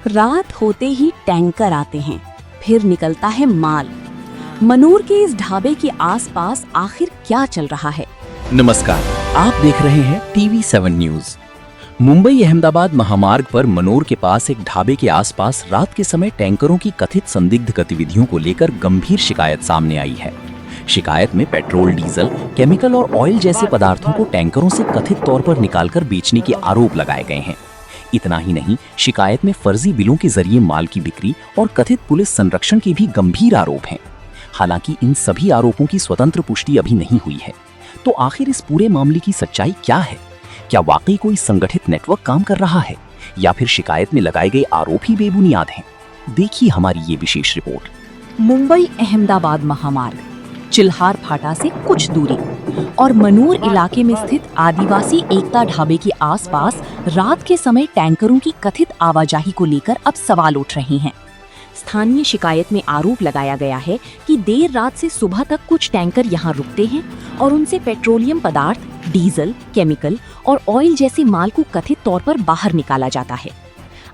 रात होते ही टैंकर आते हैं, फिर निकलता है माल। मनूर के इस ढाबे के आसपास आखिर क्या चल रहा है? नमस्कार, आप देख रहे हैं TV7 न्यूज। मुंबई अहमदाबाद महामार्ग पर मनोर के पास एक ढाबे के आसपास रात के समय टैंकरों की कथित संदिग्ध गतिविधियों को लेकर गंभीर शिकायत सामने आई है। शिकायत में पेट्रोल, डीजल, केमिकल और ऑयल जैसे पदार्थों को टैंकरों से कथित तौर पर निकालकर बेचने के आरोप लगाए गए हैं। इतना ही नहीं, शिकायत में फर्जी बिलों के जरिए माल की बिक्री और कथित पुलिस संरक्षण के भी गंभीर आरोप हैं। हालांकि इन सभी आरोपों की स्वतंत्र पुष्टि अभी नहीं हुई है। तो आखिर इस पूरे मामले की सच्चाई क्या है? क्या वाकई कोई संगठित नेटवर्क काम कर रहा है या फिर शिकायत में लगाए गए आरोप ही बेबुनियाद हैं? देखिए हमारी ये विशेष रिपोर्ट। मुंबई अहमदाबाद महामार्ग, चिल्हार फाटा से कुछ दूरी और मनूर इलाके में स्थित आदिवासी एकता ढाबे के आसपास रात के समय टैंकरों की कथित आवाजाही को लेकर अब सवाल उठ रहे हैं। स्थानीय शिकायत में आरोप लगाया गया है कि देर रात से सुबह तक कुछ टैंकर यहां रुकते हैं और उनसे पेट्रोलियम पदार्थ, डीजल, केमिकल और ऑयल जैसे माल को कथित तौर पर बाहर निकाला जाता है।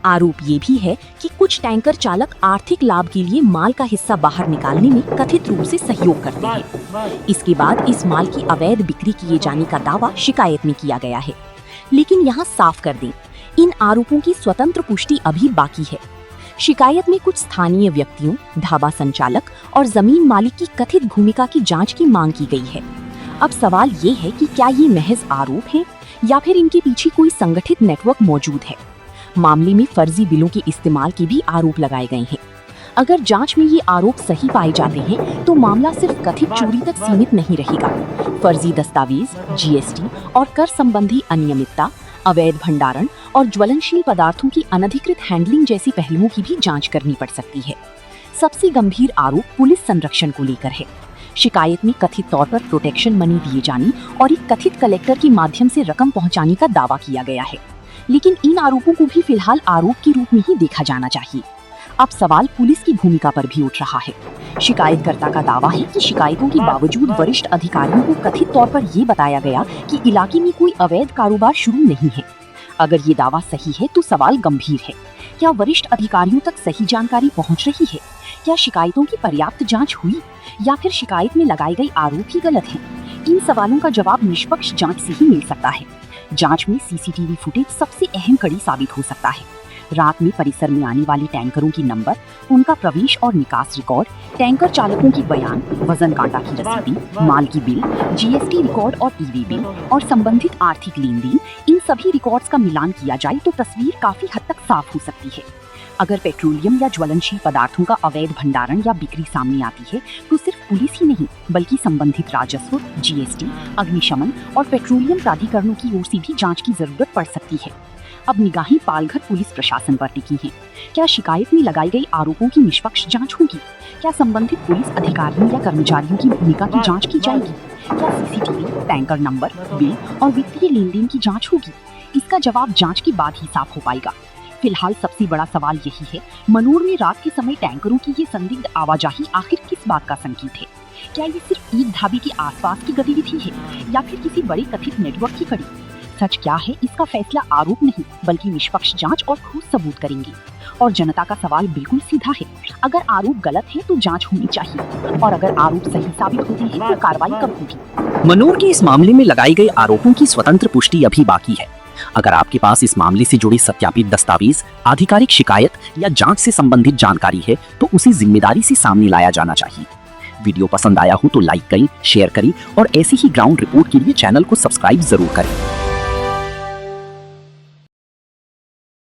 आरोप ये भी है कि कुछ टैंकर चालक आर्थिक लाभ के लिए माल का हिस्सा बाहर निकालने में कथित रूप से सहयोग करते हैं। इसके बाद इस माल की अवैध बिक्री किए जाने का दावा शिकायत में किया गया है। लेकिन यहाँ साफ कर दें, इन आरोपों की स्वतंत्र पुष्टि अभी बाकी है। शिकायत में कुछ स्थानीय व्यक्तियों, ढाबा संचालक और जमीन मालिक की कथित भूमिका की जांच की मांग की गई है। अब सवाल ये है कि क्या ये महज आरोप हैं या फिर इनके पीछे कोई संगठित नेटवर्क मौजूद है। मामले में फर्जी बिलों के इस्तेमाल के भी आरोप लगाए गए हैं। अगर जांच में ये आरोप सही पाए जाते हैं तो मामला सिर्फ कथित चोरी तक सीमित नहीं रहेगा। फर्जी दस्तावेज, GST और कर संबंधी अनियमितता, अवैध भंडारण और ज्वलनशील पदार्थों की अनधिकृत हैंडलिंग जैसी पहलुओं की भी जांच करनी पड़ सकती है। सबसे गंभीर आरोप पुलिस संरक्षण को लेकर है। शिकायत में कथित तौर पर प्रोटेक्शन मनी दिए जाने और एक कथित कलेक्टर के माध्यम से रकम पहुंचाने का दावा किया गया है। लेकिन इन आरोपों को भी फिलहाल आरोप के रूप में ही देखा जाना चाहिए। अब सवाल पुलिस की भूमिका पर भी उठ रहा है। शिकायतकर्ता का दावा है कि शिकायतों के बावजूद वरिष्ठ अधिकारियों को कथित तौर पर ये बताया गया कि इलाके में कोई अवैध कारोबार शुरू नहीं है। अगर ये दावा सही है तो सवाल गंभीर है। क्या वरिष्ठ अधिकारियों तक सही जानकारी पहुंच रही है? क्या शिकायतों की पर्याप्त जांच हुई या फिर शिकायत में लगाए गए आरोप ही गलत हैं? इन सवालों का जवाब निष्पक्ष जांच से ही मिल सकता है। जांच में CCTV फुटेज सबसे अहम कड़ी साबित हो सकता है। रात में परिसर में आने वाले टैंकरों की नंबर, उनका प्रवेश और निकास रिकॉर्ड, टैंकर चालकों की बयान, वजन कांटा की रसीदें, माल की बिल, GST रिकॉर्ड और EV बिल और संबंधित आर्थिक लेन देन, इन सभी रिकॉर्ड्स का मिलान किया जाए तो तस्वीर काफी हद तक साफ हो सकती है। अगर पेट्रोलियम या ज्वलनशील पदार्थों का अवैध भंडारण या बिक्री सामने आती है तो सिर्फ पुलिस ही नहीं बल्कि संबंधित राजस्व, GST, अग्निशमन और पेट्रोलियम प्राधिकरणों की ओर से भी जांच की जरूरत पड़ सकती है। अब निगाहें पालघर पुलिस प्रशासन पर टिकी हैं। क्या शिकायत में लगाई गई आरोपों की निष्पक्ष जांच होगी? क्या संबंधित पुलिस अधिकारियों या कर्मचारियों की भूमिका की जांच की जाएगी? क्या CCTV, टैंकर नंबर, बिल और वित्तीय लेन देन की जांच होगी? इसका जवाब जांच के बाद ही साफ हो पाएगा। फिलहाल सबसे बड़ा सवाल यही है, मनूर में रात के समय टैंकरों की ये संदिग्ध आवाजाही आखिर किस बात का संकेत है? क्या ये सिर्फ एक ढाबे के आसपास की गतिविधि है या फिर किसी बड़े कथित नेटवर्क की कड़ी? सच क्या है, इसका फैसला आरोप नहीं बल्कि निष्पक्ष जांच और ठोस सबूत करेंगे। और जनता का सवाल बिल्कुल सीधा है, अगर आरोप गलत है तो जांच होनी चाहिए और अगर आरोप सही साबित होते हैं तो कार्रवाई कब होगी? मनोर के इस मामले में लगाई गई आरोपों की स्वतंत्र पुष्टि अभी बाकी है। अगर आपके पास इस मामले से जुड़े सत्यापित दस्तावेज, आधिकारिक शिकायत या जांच से संबंधित जानकारी है तो उसे जिम्मेदारी से सामने लाया जाना चाहिए। वीडियो पसंद आया हो तो लाइक करें, शेयर करें और ऐसी ही ग्राउंड रिपोर्ट के लिए चैनल को सब्सक्राइब जरूर करें।